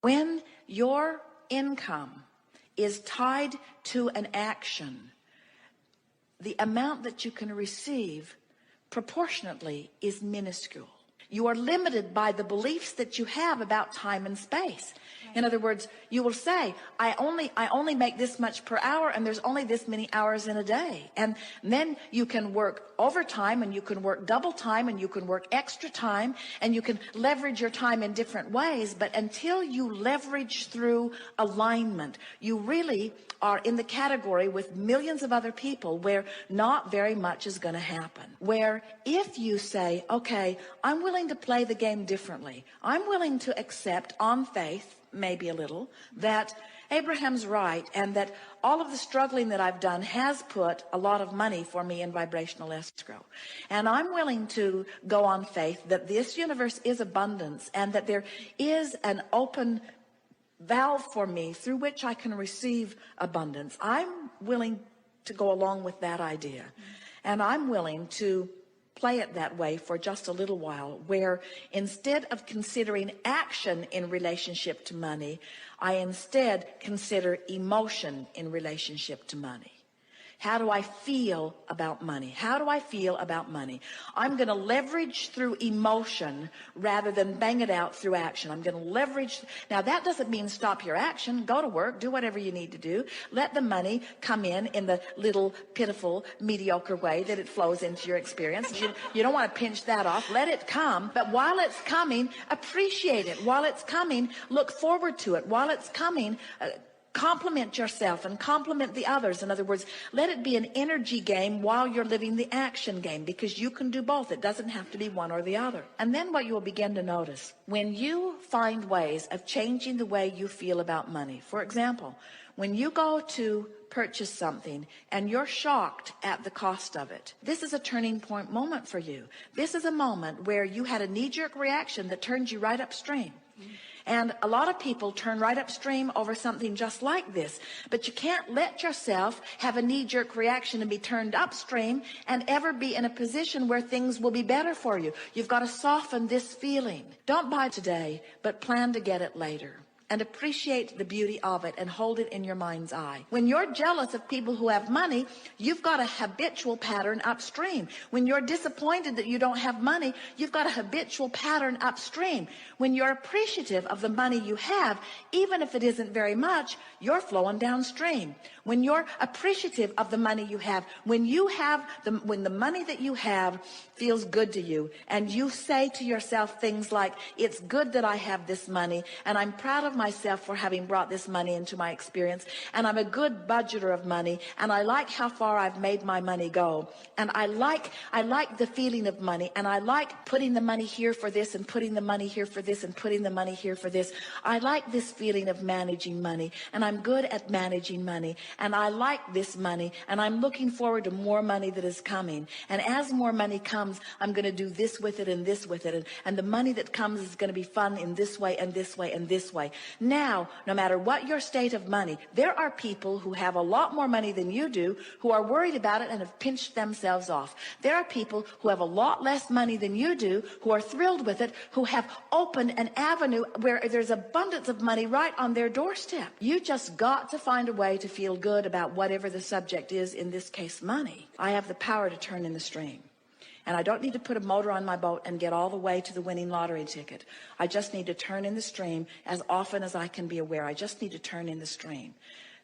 When your income is tied to an action, the amount that you can receive proportionately is minuscule. You are limited by the beliefs that you have about time and space. In other words, you will say, I only make this much per hour, and there's only this many hours in a day. And then you can work overtime, and you can work double time, and you can work extra time, and you can leverage your time in different ways. But until you leverage through alignment, you really are in the category with millions of other people where not very much is going to happen. Where if you say, okay, I'm willing to play the game differently. I'm willing to accept on faith, maybe a little, that Abraham's right, and that all of the struggling that I've done has put a lot of money for me in vibrational escrow. And I'm willing to go on faith that this universe is abundance, and that there is an open valve for me through which I can receive abundance. I'm willing to go along with that idea. And I'm willing to play it that way for just a little while, where instead of considering action in relationship to money, I instead consider emotion in relationship to money. How do I feel about money? How do I feel about money? I'm going to leverage through emotion rather than bang it out through action. I'm going to leverage. Now, that doesn't mean stop your action. Go to work. Do whatever you need to do. Let the money come in the little pitiful, mediocre way that it flows into your experience. You don't want to pinch that off. Let it come. But while it's coming, appreciate it. While it's coming, look forward to it. While it's coming, compliment yourself and compliment the others. In other words, let it be an energy game while you're living the action game, because you can do both. It doesn't have to be one or the other. And then what you will begin to notice, when you find ways of changing the way you feel about money. For example, when you go to purchase something and you're shocked at the cost of it, this is a turning point moment for you. This is a moment where you had a knee-jerk reaction that turned you right upstream. And a lot of people turn right upstream over something just like this. But you can't let yourself have a knee-jerk reaction and be turned upstream and ever be in a position where things will be better for you. You've got to soften this feeling. Don't buy today, but plan to get it later. And appreciate the beauty of it and hold it in your mind's eye. When you're jealous of people who have money, you've got a habitual pattern upstream. When you're disappointed that you don't have money, you've got a habitual pattern upstream. When you're appreciative of the money you have, even if it isn't very much, you're flowing downstream. When you're appreciative of the money you have, when the money that you have feels good to you, and you say to yourself things like, it's good that I have this money, and I'm proud of myself for having brought this money into my experience, and I'm a good budgeter of money, and I like how far I've made my money go, and I like the feeling of money, and I like putting the money here for this, and putting the money here for this, and putting the money here for this. I like this feeling of managing money, and I'm good at managing money, and I like this money, and I'm looking forward to more money that is coming. And as more money comes, I'm going to do this with it and this with it. And the money that comes is going to be fun in this way and this way and this way. Now, no matter what your state of money, there are people who have a lot more money than you do who are worried about it and have pinched themselves off. There are people who have a lot less money than you do who are thrilled with it, who have opened an avenue where there's abundance of money right on their doorstep. You just got to find a way to feel good about whatever the subject is, in this case, money. I have the power to turn in the stream. And I don't need to put a motor on my boat and get all the way to the winning lottery ticket. I just need to turn in the stream as often as I can be aware. I just need to turn in the stream.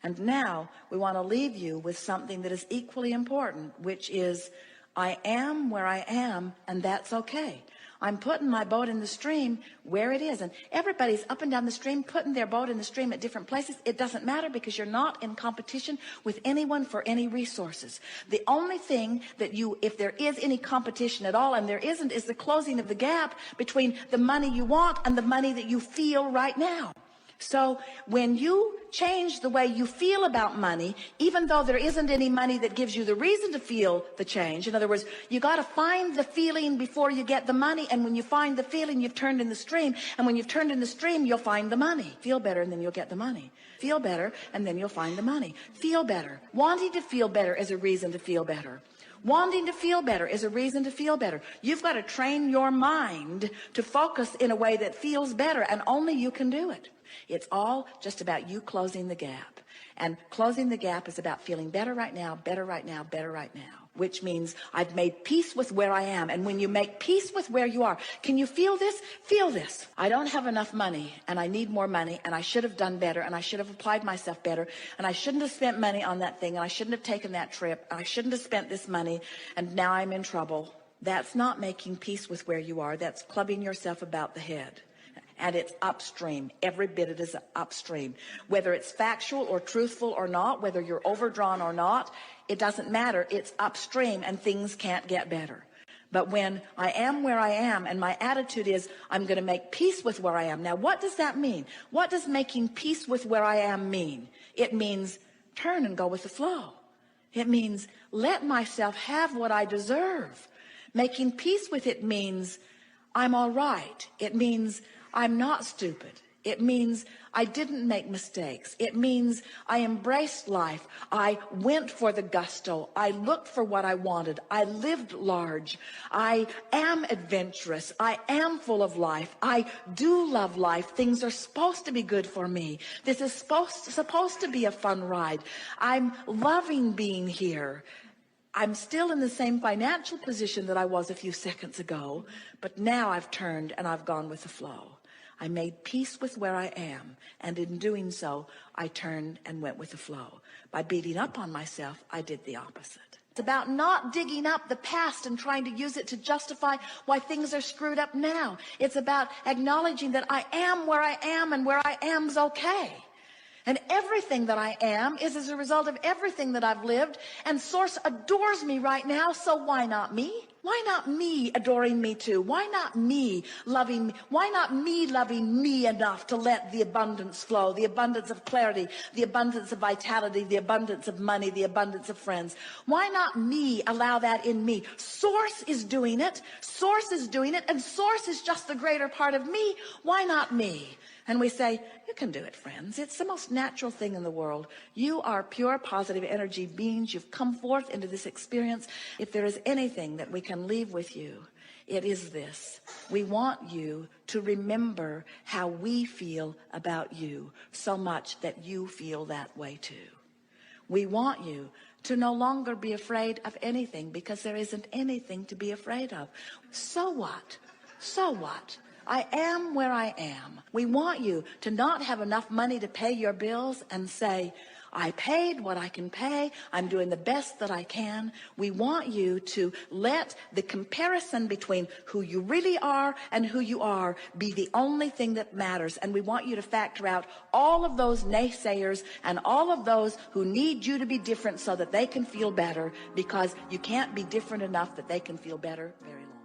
And now we want to leave you with something that is equally important, which is, I am where I am, and that's okay. I'm putting my boat in the stream where it is. And everybody's up and down the stream, putting their boat in the stream at different places. It doesn't matter, because you're not in competition with anyone for any resources. The only thing that if there is any competition at all, and there isn't, is the closing of the gap between the money you want and the money that you feel right now. So when you change the way you feel about money, even though there isn't any money that gives you the reason to feel the change, in other words, you got to find the feeling before you get the money. And when you find the feeling, you've turned in the stream. And when you've turned in the stream, you'll find the money. Feel better, and then you'll get the money. Feel better, and then you'll find the money. Feel better. Wanting to feel better is a reason to feel better. Wanting to feel better is a reason to feel better. You've got to train your mind to focus in a way that feels better, and only you can do it. It's all just about you closing the gap. And closing the gap is about feeling better right now, better right now, better right now, which means I've made peace with where I am. And when you make peace with where you are, can you feel this? Feel this. I don't have enough money, and I need more money, and I should have done better, and I should have applied myself better, and I shouldn't have spent money on that thing, and I shouldn't have taken that trip, and I shouldn't have spent this money, and now I'm in trouble. That's not making peace with where you are. That's clubbing yourself about the head. And it's upstream. Every bit it is upstream. Whether it's factual or truthful or not, whether you're overdrawn or not, it doesn't matter. It's upstream, and things can't get better. But when I am where I am and my attitude is I'm going to make peace with where I am. Now, what does that mean? What does making peace with where I am mean? It means turn and go with the flow. It means let myself have what I deserve. Making peace with it means I'm all right. It means I'm not stupid. It means I didn't make mistakes. It means I embraced life. I went for the gusto. I looked for what I wanted. I lived large. I am adventurous. I am full of life. I do love life. Things are supposed to be good for me. This is supposed to be a fun ride. I'm loving being here. I'm still in the same financial position that I was a few seconds ago, but now I've turned and I've gone with the flow. I made peace with where I am, and in doing so, I turned and went with the flow. By beating up on myself, I did the opposite. It's about not digging up the past and trying to use it to justify why things are screwed up now. It's about acknowledging that I am where I am, and where I am's okay. And everything that I am is as a result of everything that I've lived, and Source adores me right now, so why not me? Why not me adoring me too? Why not me loving me? Why not me loving me enough to let the abundance flow, the abundance of clarity, the abundance of vitality, the abundance of money, the abundance of friends? Why not me allow that in me? Source is doing it. Source is doing it, and Source is just the greater part of me. Why not me? And we say, you can do it, friends. It's the most natural thing in the world. You are pure positive energy beings. You've come forth into this experience. If there is anything that we can leave with you, it is this. We want you to remember how we feel about you so much that you feel that way too. We want you to no longer be afraid of anything, because there isn't anything to be afraid of. So what? So what? I am where I am. We want you to not have enough money to pay your bills and say, I paid what I can pay. I'm doing the best that I can. We want you to let the comparison between who you really are and who you are be the only thing that matters. And we want you to factor out all of those naysayers and all of those who need you to be different so that they can feel better, because you can't be different enough that they can feel better very long.